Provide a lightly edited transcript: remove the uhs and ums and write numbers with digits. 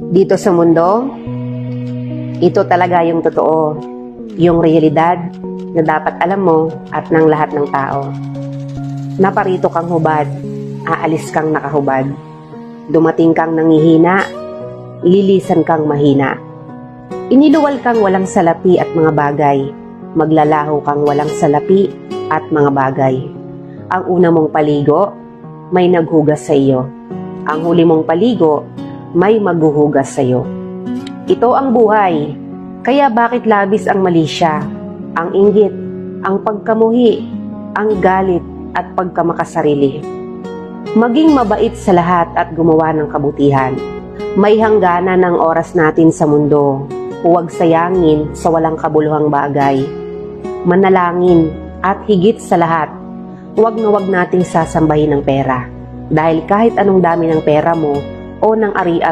Dito sa mundo, ito talaga yung totoo, yung realidad na dapat alam mo at ng lahat ng tao. Naparito kang hubad, aalis kang nakahubad. Dumating kang nangihina, lilisan kang mahina. Iniluwal kang walang salapi at mga bagay, maglalaho kang walang salapi at mga bagay. Ang una mong paligo, may naghugas sa iyo. Ang huli mong paligo, may maghuhugas sa iyo. Ito ang buhay, kaya bakit labis ang mali siya, ang inggit, ang pagkamuhi, ang galit at pagkamakasarili. Maging mabait sa lahat at gumawa ng kabutihan. May hangganan ng oras natin sa mundo. Huwag sayangin sa walang kabuluhang bagay. Manalangin at higit sa lahat, huwag na huwag nating sasambahin ng pera. Dahil kahit anong dami ng pera mo o ng ari-ari,